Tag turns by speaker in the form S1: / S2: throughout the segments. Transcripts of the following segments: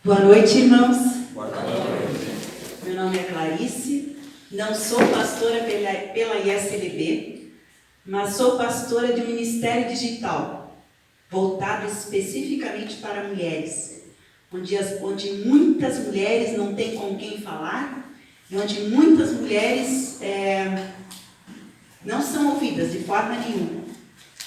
S1: Boa noite, irmãos.
S2: Boa noite.
S1: Meu nome é Clarice, não sou pastora pela ISLB, mas sou pastora de um ministério digital, voltado especificamente para mulheres, onde muitas mulheres não têm com quem falar, e onde muitas mulheres não são ouvidas de forma nenhuma.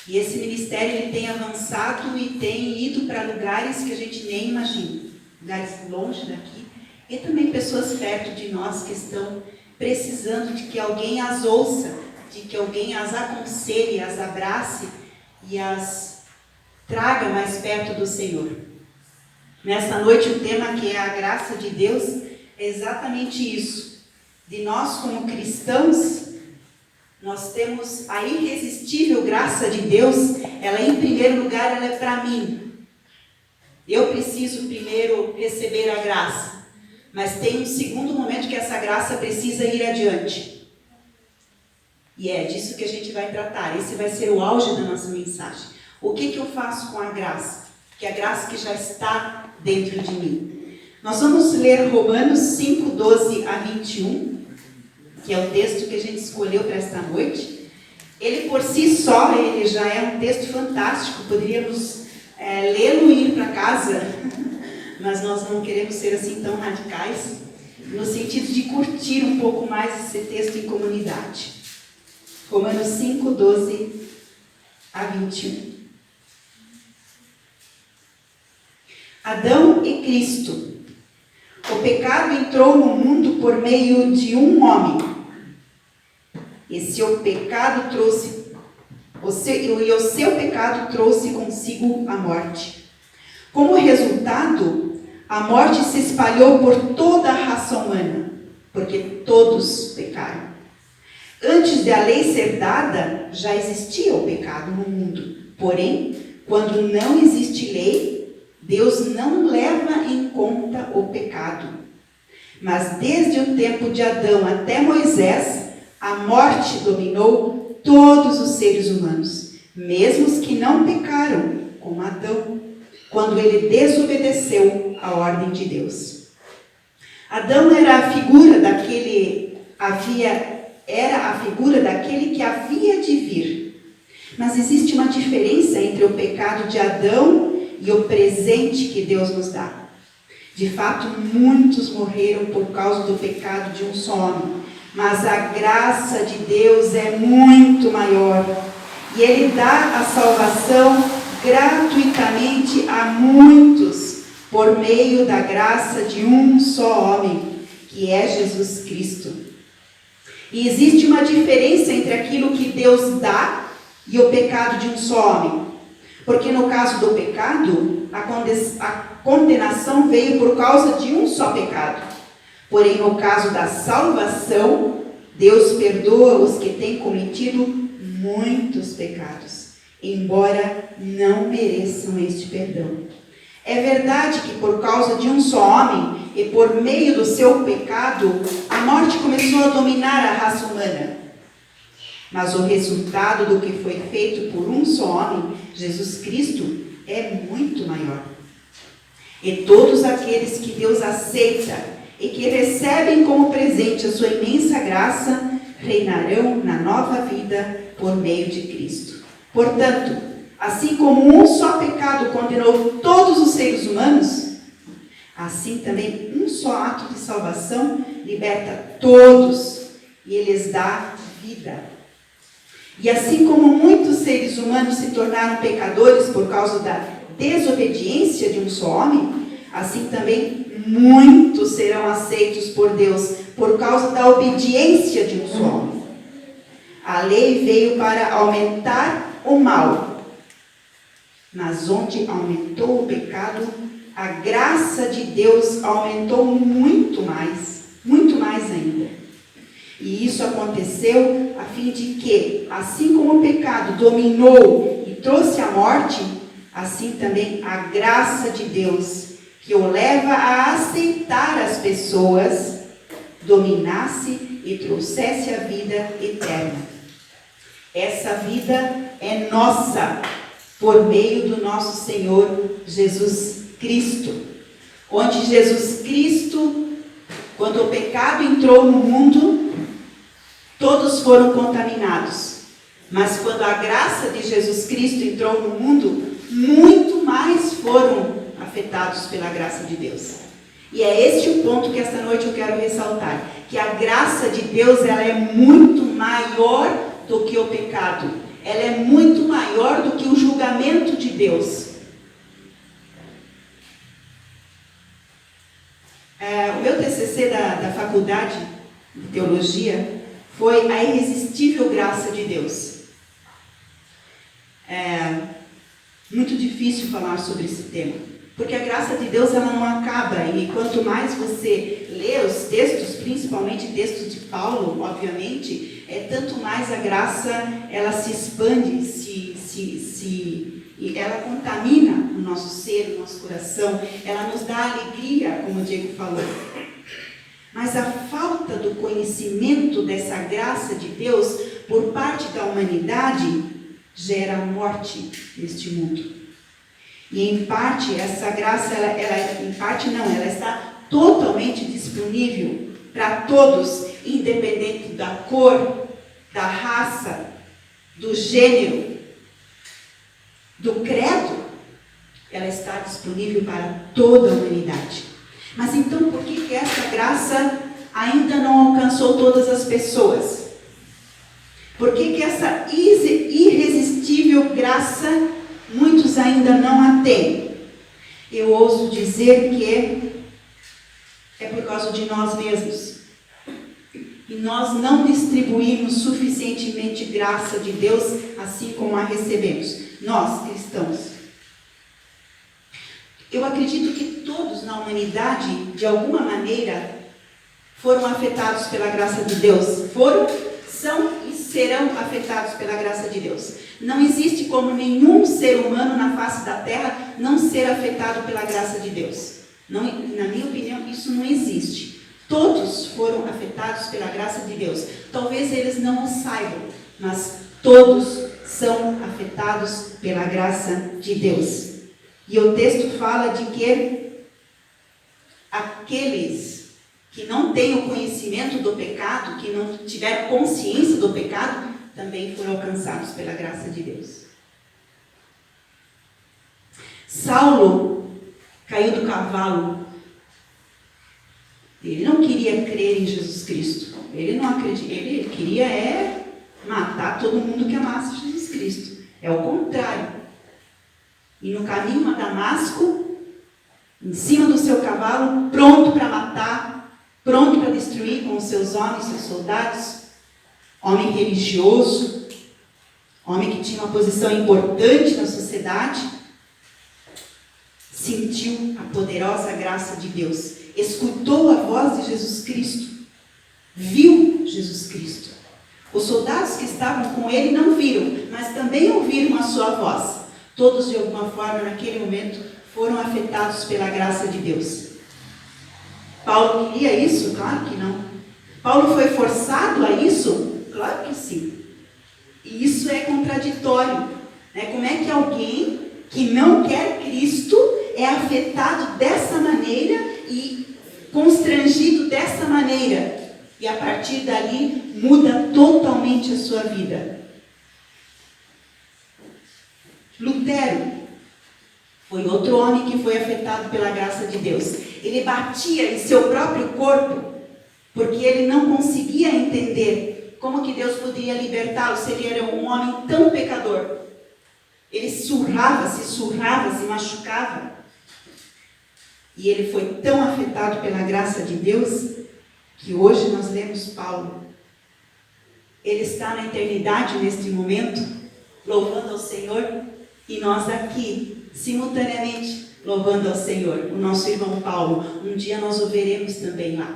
S1: E esse ministério ele tem avançado e tem ido para lugares que a gente nem imagina. Lugares longe daqui, e também pessoas perto de nós que estão precisando de que alguém as ouça, de que alguém as aconselhe, as abrace e as traga mais perto do Senhor. Nesta noite o tema que é a graça de Deus é exatamente isso. De nós como cristãos, nós temos a irresistível graça de Deus, ela em primeiro lugar ela é para mim. Eu preciso primeiro receber a graça, mas tem um segundo momento que essa graça precisa ir adiante. E é disso que a gente vai tratar. Esse vai ser o auge da nossa mensagem. O que eu faço com a graça? Que é a graça que já está dentro de mim. Nós vamos ler Romanos 5, 12 a 21, que é o texto que a gente escolheu para esta noite. Ele por si só, ele já é um texto fantástico, poderíamos lê-lo e ir para casa, mas nós não queremos ser assim tão radicais, no sentido de curtir um pouco mais esse texto em comunidade. Romanos 5, 12 a 21. Adão e Cristo. O pecado entrou no mundo por meio de um homem. E o seu pecado trouxe consigo a morte. Como resultado, a morte se espalhou por toda a raça humana, porque todos pecaram. Antes de a lei ser dada, já existia o pecado no mundo. Porém, quando não existe lei, Deus não leva em conta o pecado. Mas desde o tempo de Adão até Moisés, a morte dominou todos os seres humanos, mesmo os que não pecaram, como Adão, quando ele desobedeceu a ordem de Deus. Adão era a figura daquele que havia de vir. Mas existe uma diferença entre o pecado de Adão e o presente que Deus nos dá. De fato, muitos morreram por causa do pecado de um só homem, mas a graça de Deus é muito maior. E Ele dá a salvação gratuitamente a muitos, por meio da graça de um só homem, que é Jesus Cristo. E existe uma diferença entre aquilo que Deus dá e o pecado de um só homem. Porque no caso do pecado, a condenação veio por causa de um só pecado. Porém, no caso da salvação, Deus perdoa os que têm cometido muitos pecados, embora não mereçam este perdão. É verdade que por causa de um só homem e por meio do seu pecado, a morte começou a dominar a raça humana. Mas o resultado do que foi feito por um só homem, Jesus Cristo, é muito maior. E todos aqueles que Deus aceita e que recebem como presente a sua imensa graça, reinarão na nova vida por meio de Cristo. Portanto, assim como um só pecado condenou todos os seres humanos, assim também um só ato de salvação liberta todos e lhes dá vida. E assim como muitos seres humanos se tornaram pecadores por causa da desobediência de um só homem, assim também muitos serão aceitos por Deus por causa da obediência de um só homem. A lei veio para aumentar o mal, mas onde aumentou o pecado, a graça de Deus aumentou muito mais ainda. E isso aconteceu a fim de que, assim como o pecado dominou e trouxe a morte, assim também a graça de Deus, que o leva a aceitar as pessoas, dominasse e trouxesse a vida eterna. Essa vida é nossa, por meio do nosso Senhor Jesus Cristo. onde Jesus Cristo, quando o pecado entrou no mundo, todos foram contaminados. Mas quando a graça de Jesus Cristo entrou no mundo, muito mais foram afetados pela graça de Deus. E é este o ponto que esta noite eu quero ressaltar, que a graça de Deus, ela é muito maior do que o pecado, ela é muito maior do que o julgamento de Deus. O meu TCC da faculdade de teologia foi a irresistível graça de Deus. É muito difícil falar sobre esse tema, porque a graça de Deus, ela não acaba, e quanto mais você lê os textos, principalmente textos de Paulo, obviamente, tanto mais a graça, ela se expande, e ela contamina o nosso ser, o nosso coração, ela nos dá alegria, como o Diego falou. Mas a falta do conhecimento dessa graça de Deus por parte da humanidade gera morte neste mundo. E em parte, essa graça, ela está totalmente disponível para todos, independente da cor, da raça, do gênero, do credo, ela está disponível para toda a humanidade. Mas então, por que essa graça ainda não alcançou todas as pessoas? Por que essa irresistível graça muitos ainda não a têm? Eu ouso dizer que é por causa de nós mesmos. E nós não distribuímos suficientemente graça de Deus assim como a recebemos. Nós, cristãos. Eu acredito que todos na humanidade, de alguma maneira, foram afetados pela graça de Deus. São e serão afetados pela graça de Deus. Não existe como nenhum ser humano na face da terra não ser afetado pela graça de Deus. Não, na minha opinião, isso não existe. Todos foram afetados pela graça de Deus. Talvez eles não o saibam, mas todos são afetados pela graça de Deus. E o texto fala de que aqueles que não têm o conhecimento do pecado, que não tiveram consciência do pecado, também foram alcançados pela graça de Deus. Saulo caiu do cavalo. Ele não queria crer em Jesus Cristo. Ele não acredita. Ele queria matar todo mundo que amasse Jesus Cristo. É o contrário. E no caminho a Damasco, em cima do seu cavalo, pronto para matar, pronto para destruir com os seus homens, seus soldados, homem religioso, homem que tinha uma posição importante na sociedade, sentiu a poderosa graça de Deus, escutou a voz de Jesus Cristo, viu Jesus Cristo. Os soldados que estavam com ele não viram, mas também ouviram a sua voz. Todos, de alguma forma, naquele momento, foram afetados pela graça de Deus. Paulo queria isso? Claro que não. Paulo foi forçado a isso? Claro que sim. E isso é contraditório. Como é que alguém que não quer Cristo é afetado dessa maneira e constrangido dessa maneira? E a partir dali muda totalmente a sua vida. Lutero foi outro homem que foi afetado pela graça de Deus. Ele batia em seu próprio corpo porque ele não conseguia entender como que Deus poderia libertá-lo se ele era um homem tão pecador. Ele surrava, se machucava. E ele foi tão afetado pela graça de Deus que hoje nós lemos Paulo. Ele está na eternidade neste momento, louvando ao Senhor, e nós aqui, simultaneamente, louvando ao Senhor. O nosso irmão Paulo, um dia nós o veremos também lá.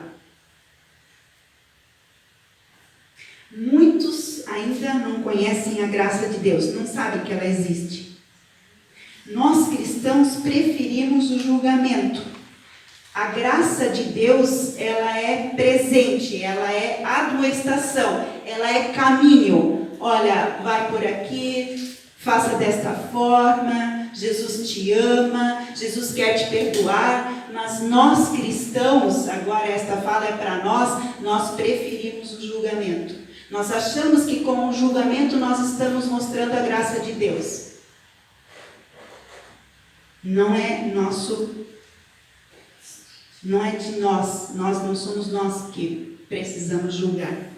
S1: Muitos ainda não conhecem a graça de Deus, não sabem que ela existe. Nós cristãos preferimos o julgamento. A graça de Deus, ela é presente, ela é admoestação, ela é caminho. Olha, vai por aqui, faça desta forma, Jesus te ama, Jesus quer te perdoar, mas nós cristãos, agora esta fala é para nós preferimos o julgamento. Nós achamos que com o julgamento nós estamos mostrando a graça de Deus. Não é de nós não somos nós que precisamos julgar.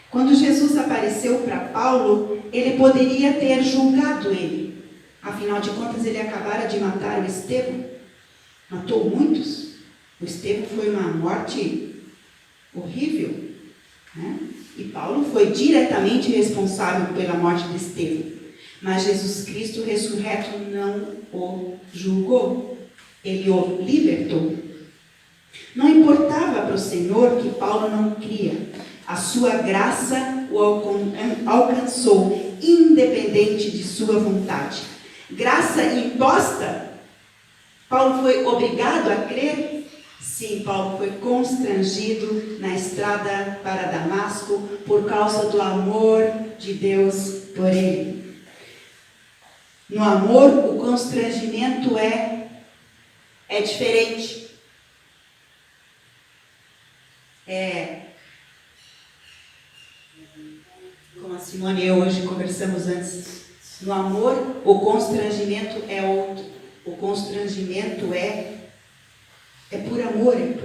S1: Quando Jesus apareceu para Paulo, ele poderia ter julgado ele. Afinal de contas, ele acabara de matar o Estevão. Matou muitos. O Estevão foi uma morte horrível, né? E Paulo foi diretamente responsável pela morte de Estevão. Mas Jesus Cristo ressurreto não o julgou. Ele o libertou. Não importava para o Senhor que Paulo não cria. A sua graça o alcançou, independente de sua vontade. Graça imposta? Paulo foi obrigado a crer? Sim, Paulo foi constrangido na estrada para Damasco por causa do amor de Deus por ele. No amor, o constrangimento é diferente. Como a Simone e eu hoje conversamos antes. No amor, o constrangimento é outro. O constrangimento é por amor, é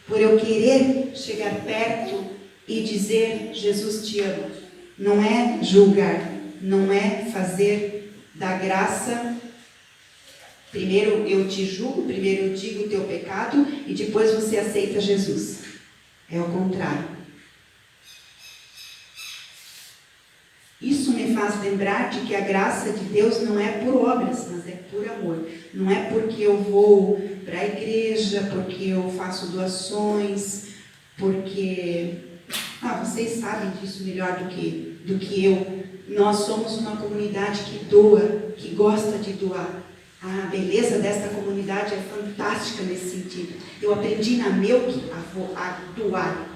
S1: por eu querer chegar perto e dizer, Jesus te ama. Não é julgar, não é fazer da graça. Primeiro eu te julgo, primeiro eu digo o teu pecado e depois você aceita Jesus. É o contrário. Isso me faz lembrar de que a graça de Deus não é por obras, mas é por amor. Não é porque eu vou para a igreja, porque eu faço doações, porque... vocês sabem disso melhor do que eu. Nós somos uma comunidade que doa, que gosta de doar. A beleza desta comunidade é fantástica nesse sentido. Eu aprendi na Melk a doar,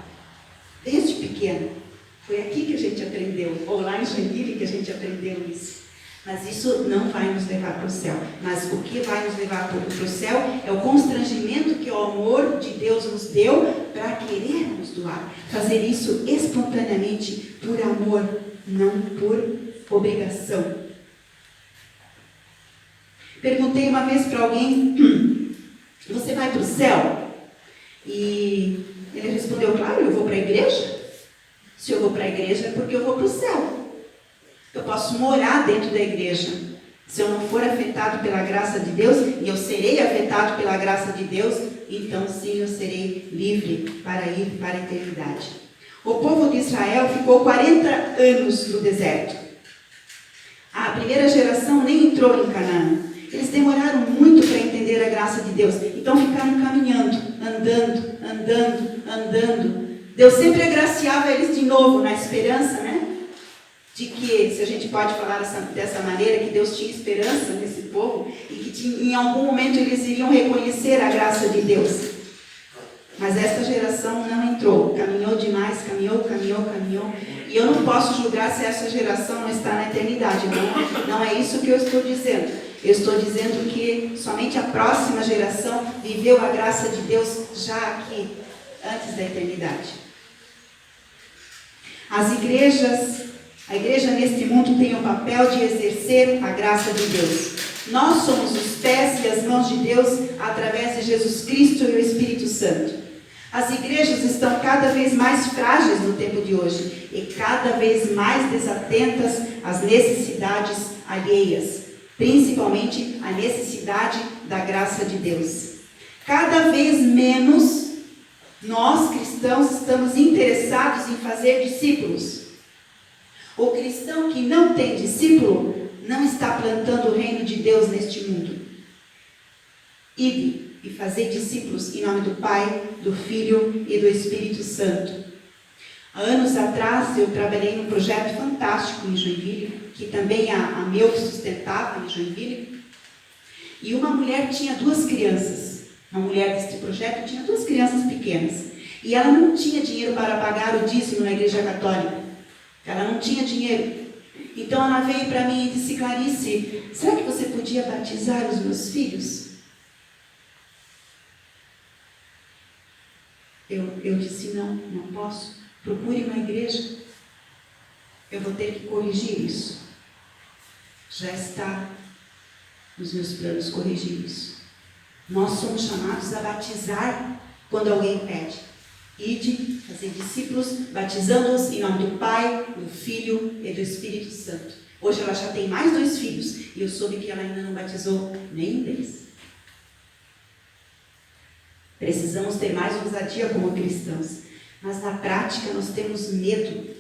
S1: desde pequena. Foi aqui que a gente aprendeu, ou lá em Joinville que a gente aprendeu isso. Mas isso não vai nos levar para o céu. Mas o que vai nos levar para o céu é o constrangimento que o amor de Deus nos deu para querermos doar. Fazer isso espontaneamente, por amor, não por obrigação. Perguntei uma vez para alguém, você vai para o céu? E ele respondeu, claro, eu vou para a igreja. Se eu vou para a igreja é porque eu vou para o céu. Eu posso morar dentro da igreja. Se eu não for afetado pela graça de Deus, e eu serei afetado pela graça de Deus, então sim eu serei livre para ir para a eternidade. O povo de Israel ficou 40 anos no deserto. A primeira geração nem entrou em Canaã. Eles demoraram muito para entender a graça de Deus. Então ficaram caminhando, andando. Deus sempre agraciava eles de novo, na esperança, né? De que, se a gente pode falar dessa maneira, que Deus tinha esperança nesse povo e que em algum momento eles iriam reconhecer a graça de Deus. Mas esta geração não entrou, caminhou demais, caminhou. E eu não posso julgar se essa geração não está na eternidade. Não é isso que eu estou dizendo. Eu estou dizendo que somente a próxima geração viveu a graça de Deus já aqui, antes da eternidade. A igreja neste mundo tem o papel de exercer a graça de Deus. Nós somos os pés e as mãos de Deus através de Jesus Cristo e o Espírito Santo. As igrejas estão cada vez mais frágeis no tempo de hoje e cada vez mais desatentas às necessidades alheias, principalmente a necessidade da graça de Deus. Cada vez menos nós, cristãos, estamos interessados em fazer discípulos. O cristão que não tem discípulo não está plantando o reino de Deus neste mundo. Ide e fazer discípulos em nome do Pai, do Filho e do Espírito Santo. Há anos atrás eu trabalhei num projeto fantástico em Joinville, que também a Melk sustentava em Joinville. E uma mulher tinha 2 crianças. Uma mulher deste projeto tinha 2 crianças pequenas. E ela não tinha dinheiro para pagar o dízimo na igreja católica. Ela não tinha dinheiro. Então ela veio para mim e disse: Clarice, será que você podia batizar os meus filhos? Eu disse: não posso. Procure uma igreja. Eu vou ter que corrigir isso. Já está nos meus planos corrigir isso. Nós somos chamados a batizar quando alguém pede. Ide, fazer discípulos, batizando-os em nome do Pai, do Filho e do Espírito Santo. Hoje ela já tem mais 2 filhos e eu soube que ela ainda não batizou nenhum deles. Precisamos ter mais ousadia como cristãos, mas na prática nós temos medo.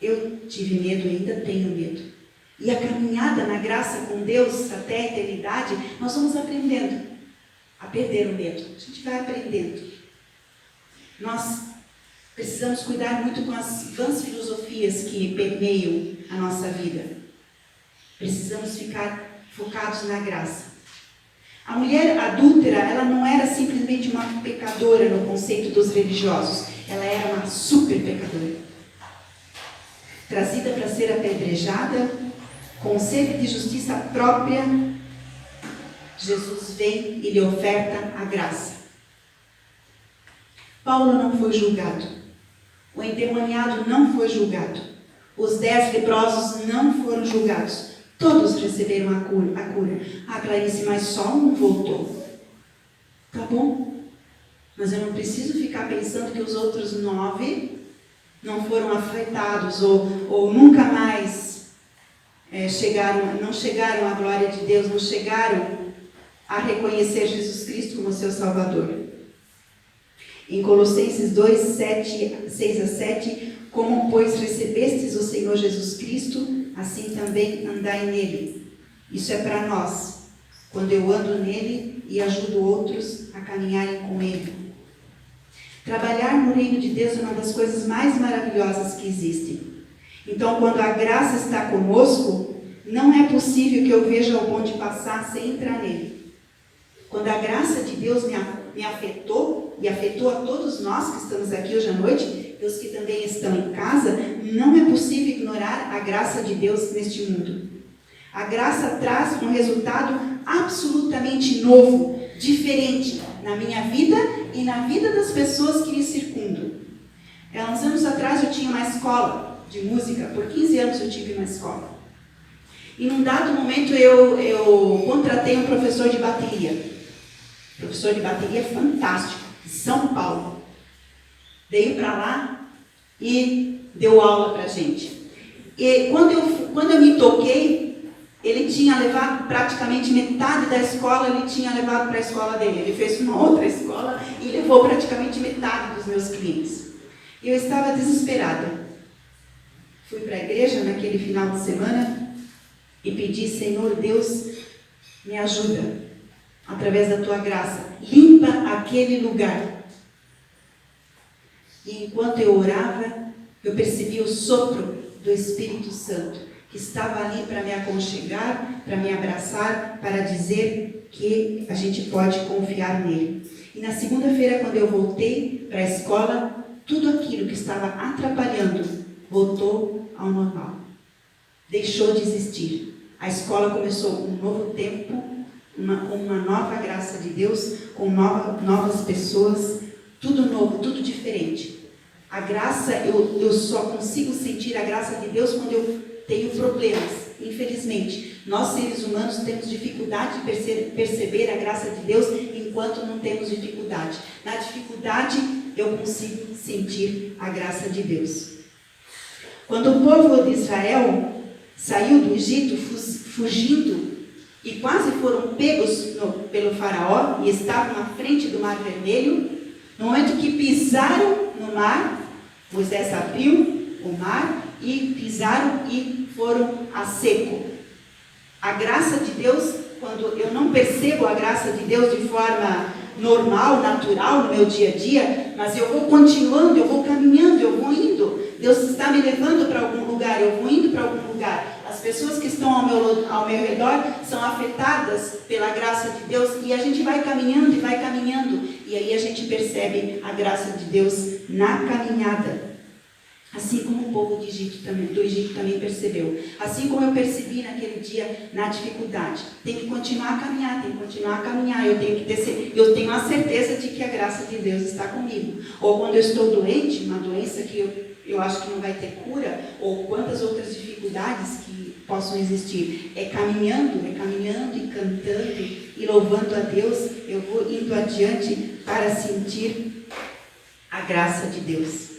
S1: Eu tive medo e ainda tenho medo. E a caminhada na graça com Deus até a eternidade, nós vamos aprendendo a perder o medo. A gente vai aprendendo. Nós precisamos cuidar muito com as vãs filosofias que permeiam a nossa vida. Precisamos ficar focados na graça. A mulher adúltera, ela não era simplesmente uma pecadora no conceito dos religiosos. Ela era uma super pecadora. Trazida para ser apedrejada, com sede de justiça própria, Jesus vem e lhe oferta a graça. Paulo não foi julgado. O endemoniado não foi julgado. Os 10 leprosos não foram julgados. Todos receberam a cura. Ah, Clarice, mas só um voltou. Tá bom. Mas eu não preciso ficar pensando que os outros 9 não foram afetados ou nunca mais não chegaram à glória de Deus, não chegaram a reconhecer Jesus Cristo como seu Salvador. Em Colossenses 2, 6 a 7, como, pois, recebestes o Senhor Jesus Cristo, assim também andai nele. Isso é para nós, quando eu ando nele e ajudo outros a caminharem com ele. Trabalhar no reino de Deus é uma das coisas mais maravilhosas que existem. Então, quando a graça está conosco, não é possível que eu veja o bonde passar sem entrar nele. Quando a graça de Deus me afetou, e afetou a todos nós que estamos aqui hoje à noite, e os que também estão em casa, não é possível ignorar a graça de Deus neste mundo. A graça traz um resultado absolutamente novo, diferente na minha vida e na vida das pessoas que me circundam. Há uns anos atrás eu tinha uma escola de música, por 15 anos eu tive uma escola. E num dado momento eu contratei um professor de bateria. Professor de bateria fantástico, de São Paulo. Veio para lá e deu aula para a gente. E quando eu me toquei, ele tinha levado praticamente metade da escola, ele tinha levado para a escola dele. Ele fez uma outra escola e levou praticamente metade dos meus clientes. E eu estava desesperada. Fui para a igreja naquele final de semana e pedi: Senhor Deus, me ajuda, através da tua graça, limpa aquele lugar. E enquanto eu orava, eu percebi o sopro do Espírito Santo, que estava ali para me aconchegar, para me abraçar, para dizer que a gente pode confiar nele. E na segunda-feira, quando eu voltei para a escola, tudo aquilo que estava atrapalhando voltou ao normal. Deixou de existir. A escola começou um novo tempo, com uma nova graça de Deus, com novas pessoas, tudo novo, tudo diferente. A graça, eu só consigo sentir a graça de Deus quando eu tenho problemas. Infelizmente, nós seres humanos temos dificuldade de perceber a graça de Deus enquanto não temos dificuldade. Na dificuldade, eu consigo sentir a graça de Deus. Quando o povo de Israel saiu do Egito fugindo e quase foram pegos pelo faraó e estavam à frente do Mar Vermelho, no momento que pisaram no mar, Moisés abriu o mar e pisaram e foram a seco. A graça de Deus, quando eu não percebo a graça de Deus de forma normal, natural no meu dia a dia, mas eu vou continuando, eu vou caminhando, eu vou indo. Deus está me levando para algum lugar, eu vou indo para algum lugar. As pessoas que estão ao meu redor são afetadas pela graça de Deus e a gente vai caminhando e vai caminhando. E aí a gente percebe a graça de Deus na caminhada. Assim como o povo do Egito também percebeu. Assim como eu percebi naquele dia na dificuldade. Tem que continuar a caminhar, Eu tenho a certeza de que a graça de Deus está comigo. Ou quando eu estou doente, uma doença que eu acho que não vai ter cura, ou quantas outras dificuldades que possam existir. É caminhando e cantando e louvando a Deus, eu vou indo adiante para sentir a graça de Deus.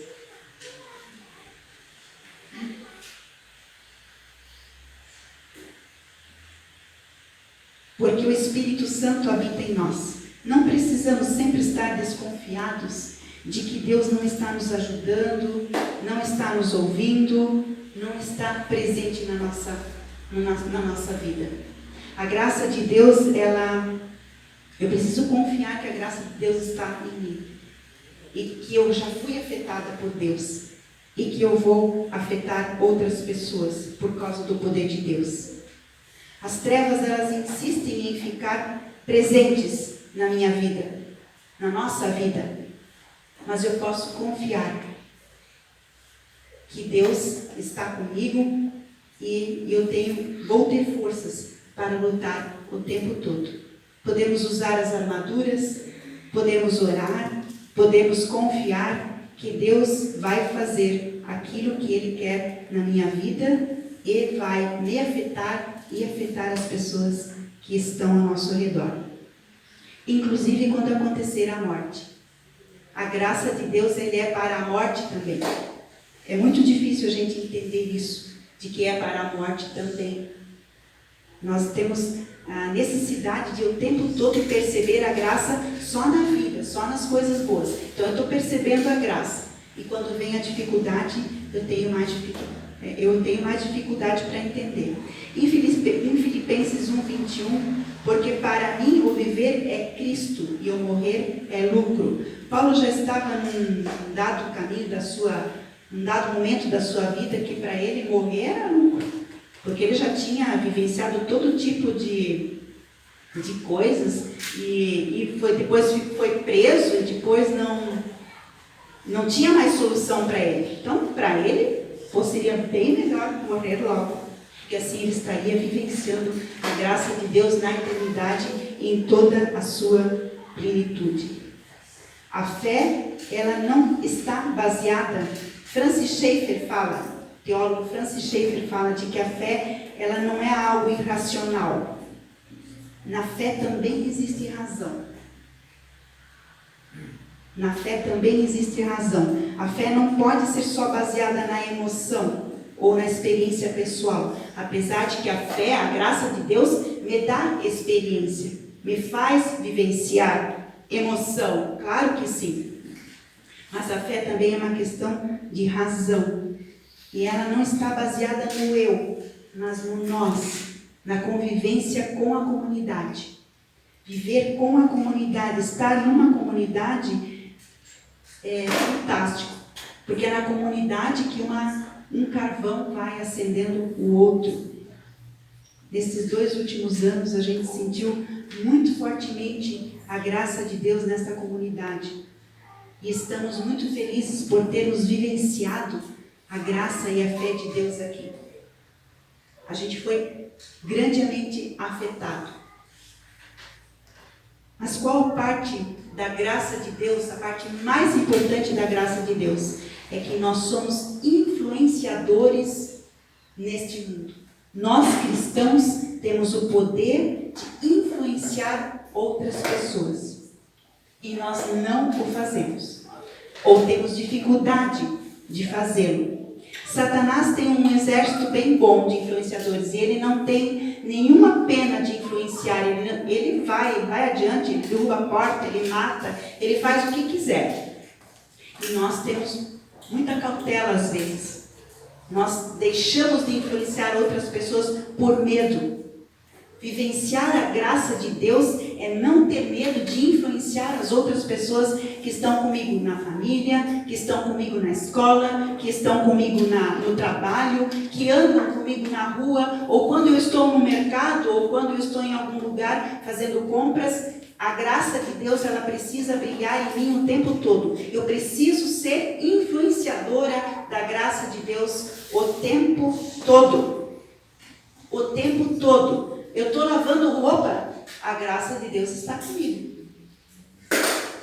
S1: Porque o Espírito Santo habita em nós. Não precisamos sempre estar desconfiados de que Deus não está nos ajudando, não está nos ouvindo, não está presente na nossa vida. A graça de Deus, eu preciso confiar que a graça de Deus está em mim. E que eu já fui afetada por Deus. E que eu vou afetar outras pessoas por causa do poder de Deus. As trevas, elas insistem em ficar presentes na minha vida, na nossa vida. Mas eu posso confiar que Deus está comigo e vou ter forças para lutar o tempo todo. Podemos usar as armaduras, podemos orar, podemos confiar que Deus vai fazer aquilo que Ele quer na minha vida e vai me afetar e afetar as pessoas que estão ao nosso redor. Inclusive quando acontecer a morte. A graça de Deus, Ele é para a morte também. É muito difícil a gente entender isso, de que é para a morte também. Nós temos a necessidade de o tempo todo perceber a graça só na vida, só nas coisas boas. Então eu estou percebendo a graça. E quando vem a dificuldade, eu tenho mais dificuldade para entender. Em Filipenses 1:21, porque para mim o viver é Cristo e o morrer é lucro. Paulo já estava num dado momento da sua vida que para ele morrer era lucro, porque ele já tinha vivenciado todo tipo de coisas e depois foi preso e depois não tinha mais solução para ele. Então, para ele, seria bem melhor morrer logo, porque assim ele estaria vivenciando a graça de Deus na eternidade em toda a sua plenitude. A fé, ela não está baseada. Teólogo Francis Schaeffer fala de que a fé, ela não é algo irracional. Na fé também existe razão. Na fé também existe razão. A fé não pode ser só baseada na emoção ou na experiência pessoal. Apesar de que a fé, a graça de Deus, me dá experiência, me faz vivenciar emoção. Claro que sim. Mas a fé também é uma questão de razão. E ela não está baseada no eu, mas no nós, na convivência com a comunidade. Viver com a comunidade, estar numa comunidade é fantástico, porque é na comunidade que um carvão vai acendendo o outro. Nesses 2 últimos anos, a gente sentiu muito fortemente a graça de Deus nessa comunidade. E estamos muito felizes por termos vivenciado a graça e a fé de Deus aqui. A gente foi grandemente afetado. Mas qual parte da graça de Deus, a parte mais importante da graça de Deus, é que nós somos influenciadores neste mundo. Nós cristãos temos o poder de influenciar outras pessoas. E nós não o fazemos. Ou temos dificuldade de fazê-lo. Satanás tem um exército bem bom de influenciadores e ele não tem nenhuma pena de influenciar. Ele vai adiante, ele derruba a porta, ele mata, ele faz o que quiser. E nós temos muita cautela às vezes. Nós deixamos de influenciar outras pessoas por medo. Vivenciar a graça de Deus é não ter medo de influenciar as outras pessoas que estão comigo na família, que estão comigo na escola, que estão comigo no trabalho, que andam comigo na rua, ou quando eu estou no mercado, ou quando eu estou em algum lugar fazendo compras. A graça de Deus, ela precisa brilhar em mim o tempo todo. Eu preciso ser influenciadora da graça de Deus o tempo todo. O tempo todo. Eu estou lavando roupa, a graça de Deus está comigo.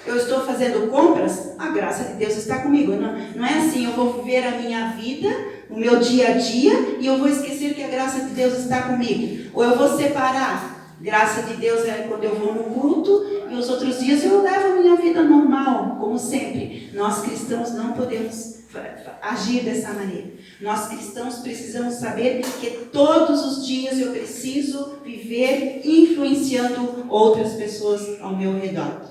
S1: Eu estou fazendo compras, a graça de Deus está comigo. Não é assim, eu vou viver a minha vida, o meu dia a dia, e eu vou esquecer que a graça de Deus está comigo. Ou eu vou separar. Graça de Deus é quando eu vou no culto, e os outros dias eu levo a minha vida normal, como sempre. Nós cristãos não podemos agir dessa maneira. Nós cristãos precisamos saber que todos os dias eu preciso viver influenciando outras pessoas ao meu redor.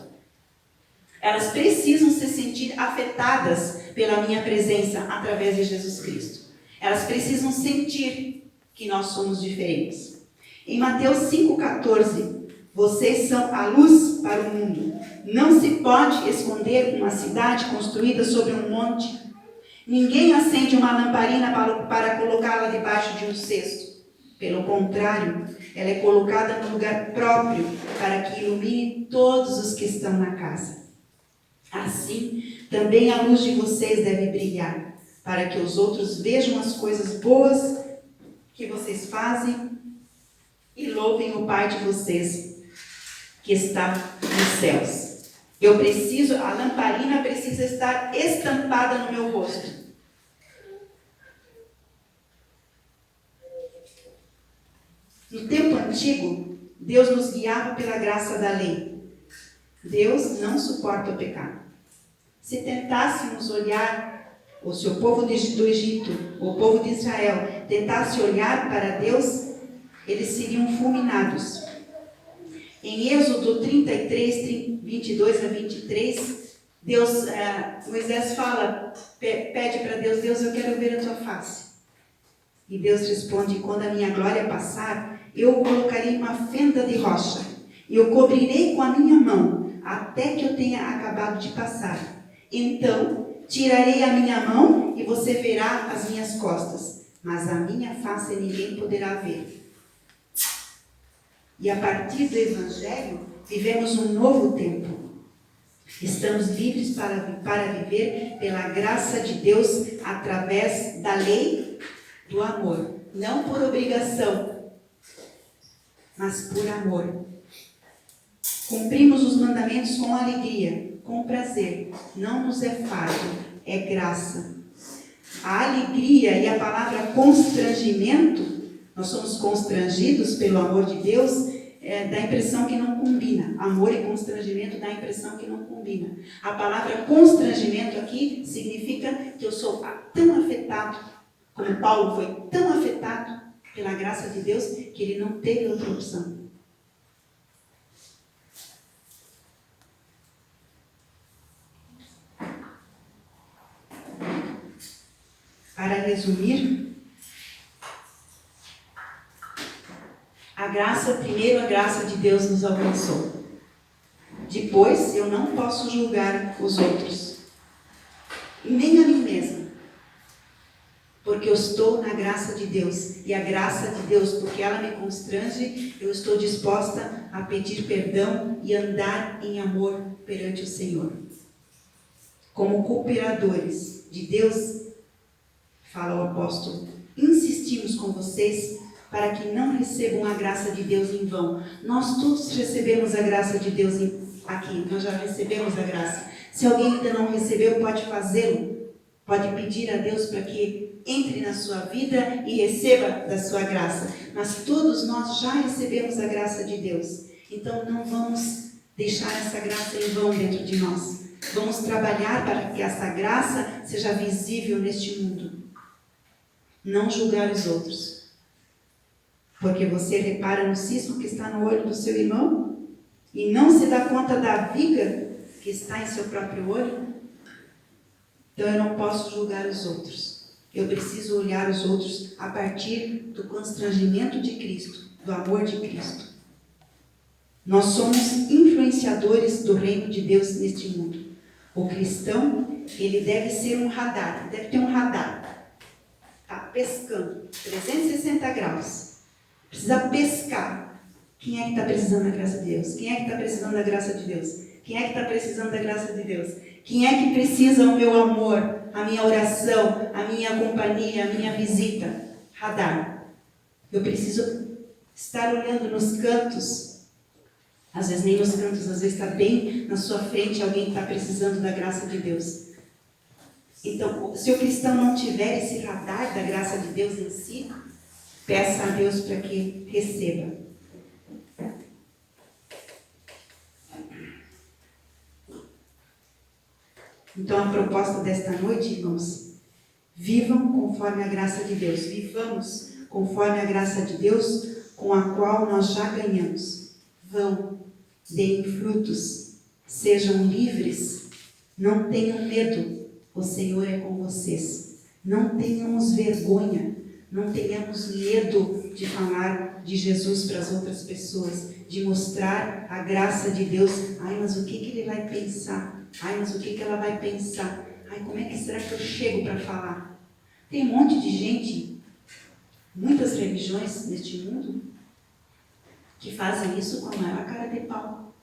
S1: Elas precisam se sentir afetadas pela minha presença através de Jesus Cristo. Elas precisam sentir que nós somos diferentes. Em Mateus 5,14, vocês são a luz para o mundo. Não se pode esconder uma cidade construída sobre um monte. Ninguém acende uma lamparina para colocá-la debaixo de um cesto. Pelo contrário, ela é colocada no lugar próprio para que ilumine todos os que estão na casa. Assim, também a luz de vocês deve brilhar, para que os outros vejam as coisas boas que vocês fazem e louvem o Pai de vocês, que está nos céus. A lamparina precisa estar estampada no meu rosto. No tempo antigo, Deus nos guiava pela graça da lei. Deus não suporta o pecado. Se tentássemos olhar, ou se o povo do Egito, o povo de Israel, tentasse olhar para Deus, eles seriam fulminados. Em Êxodo 33, 22 a 23, Moisés pede para Deus, Deus, eu quero ver a tua face. E Deus responde, quando a minha glória passar, eu o colocarei em uma fenda de rocha, e o cobrirei com a minha mão, até que eu tenha acabado de passar. Então, tirarei a minha mão e você verá as minhas costas, mas a minha face ninguém poderá ver. E a partir do Evangelho, vivemos um novo tempo. Estamos livres para viver pela graça de Deus através da lei do amor. Não por obrigação, mas por amor. Cumprimos os mandamentos com alegria, com prazer. Não nos é fardo, é graça. A alegria e a palavra constrangimento, nós somos constrangidos pelo amor de Deus, dá a impressão que não combina. Amor e constrangimento dá a impressão que não combina. A palavra constrangimento aqui significa que eu sou tão afetado, como Paulo foi tão afetado pela graça de Deus, que ele não teve outra opção. Para resumir, primeiro a graça de Deus nos alcançou. Depois, eu não posso julgar os outros, nem a mim mesma, porque eu estou na graça de Deus. E a graça de Deus, porque ela me constrange, eu estou disposta a pedir perdão e andar em amor perante o Senhor. Como cooperadores de Deus, fala o apóstolo, insistimos com vocês para que não recebam a graça de Deus em vão. Nós todos recebemos a graça de Deus aqui, nós já recebemos a graça. Se alguém ainda não recebeu, pode fazê-lo, pode pedir a Deus para que entre na sua vida e receba da sua graça. Mas todos nós já recebemos a graça de Deus. Então não vamos deixar essa graça em vão dentro de nós. Vamos trabalhar para que essa graça seja visível neste mundo. Não julgar os outros. Porque você repara no cisco que está no olho do seu irmão e não se dá conta da viga que está em seu próprio olho? Então eu não posso julgar os outros. Eu preciso olhar os outros a partir do constrangimento de Cristo, do amor de Cristo. Nós somos influenciadores do reino de Deus neste mundo. O cristão, ele deve ser um radar, deve ter um radar. Está pescando 360 graus. Precisa pescar. Quem é que está precisando da graça de Deus? Quem é que está precisando da graça de Deus? Quem é que está precisando da graça de Deus? Quem é que precisa o meu amor? a minha oração, a minha companhia, a minha visita. Radar. Eu preciso estar olhando nos cantos. Às vezes nem nos cantos, às vezes está bem na sua frente alguém que está precisando da graça de Deus. Então, se o cristão não tiver esse radar da graça de Deus em si, peça a Deus para que receba. Então, a proposta desta noite, irmãos, vivam conforme a graça de Deus. Vivamos conforme a graça de Deus, com a qual nós já ganhamos. Vão, deem frutos, sejam livres, não tenham medo. O Senhor é com vocês. Não tenhamos vergonha, não tenhamos medo de falar de Jesus para as outras pessoas, de mostrar a graça de Deus. Ai, mas o que ele vai pensar? Ai, mas o que ela vai pensar? Ai, como é que será que eu chego para falar? Tem um monte de gente, muitas religiões neste mundo, que fazem isso com a maior cara de pau.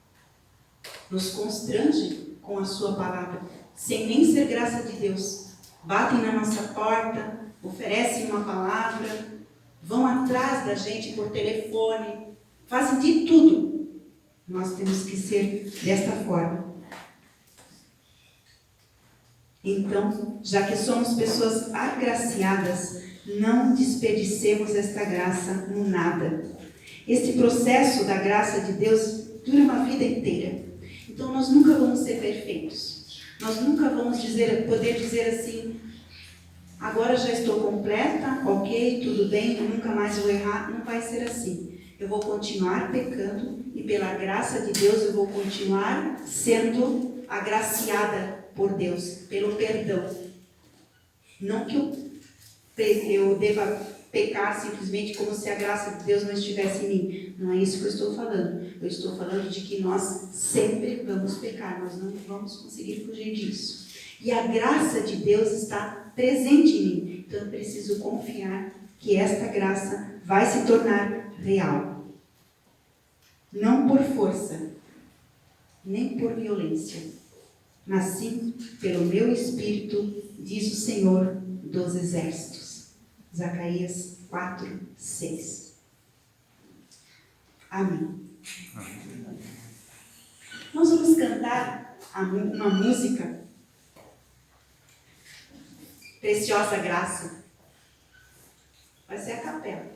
S1: Nos constrange com a sua palavra, sem nem ser graça de Deus. Batem na nossa porta, oferecem uma palavra, vão atrás da gente por telefone, fazem de tudo. Nós temos que ser desta forma. Então, já que somos pessoas agraciadas, não desperdicemos esta graça no nada. Este processo da graça de Deus dura uma vida inteira. Então, nós nunca vamos ser perfeitos. Nós nunca vamos poder dizer assim, agora já estou completa, ok, tudo bem, eu nunca mais vou errar. Não vai ser assim. Eu vou continuar pecando e pela graça de Deus eu vou continuar sendo agraciada por Deus, pelo perdão. Não que eu deva pecar simplesmente como se a graça de Deus não estivesse em mim. Não é isso que eu estou falando. Eu estou falando de que nós sempre vamos pecar, nós não vamos conseguir fugir disso. E a graça de Deus está presente em mim. Então eu preciso confiar que esta graça vai se tornar real. Não por força, nem por violência, mas sim pelo meu Espírito, diz o Senhor dos Exércitos. Zacarias 4:6. Amém. Nós vamos cantar uma música, Preciosa Graça. Vai ser a capela.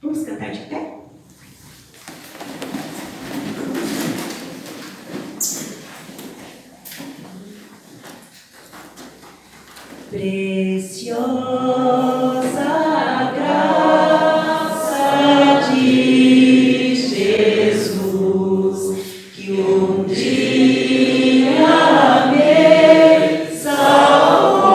S1: Vamos cantar de pé? Preciosa graça de Jesus, que um dia me salvou,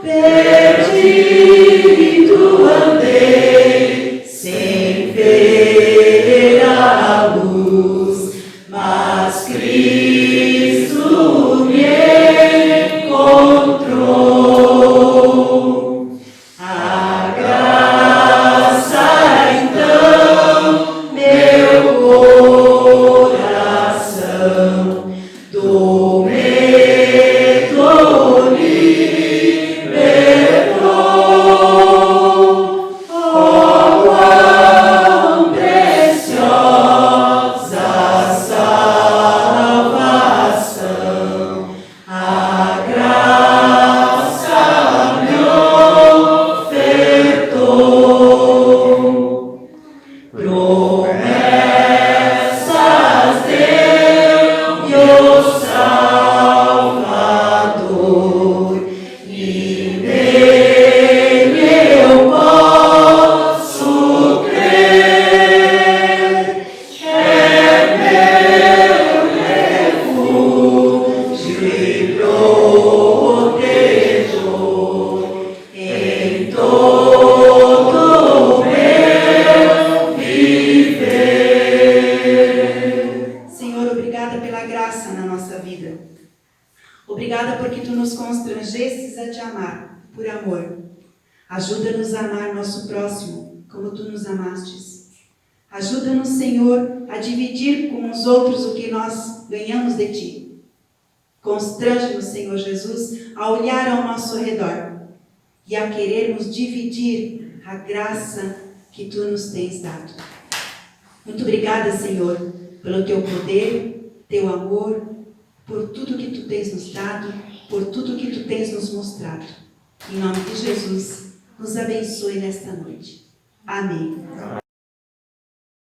S1: perdido andei sem ver a luz, mas Cristo me encontrou. A graça então meu coração do medo libertou. Oh, quão preciosa salvação, a graça me ofertou. Promessas deu-me o Salvador, e nele eu posso crer. É meu refúgio e protetor em todo o meu viver. Senhor, obrigada pela graça na nossa vida. Obrigada porque Tu nos constrangestes a Te amar por amor. Ajuda-nos a amar nosso próximo, como tu nos amastes. Ajuda-nos, Senhor, a dividir com os outros o que nós ganhamos de ti. Constrange-nos, Senhor Jesus, a olhar ao nosso redor e a querermos dividir a graça que tu nos tens dado. Muito obrigada, Senhor, pelo teu poder, teu amor, por tudo que tu tens nos dado, por tudo que tu tens nos mostrado. Em nome de Jesus, nos abençoe nesta noite. Amém.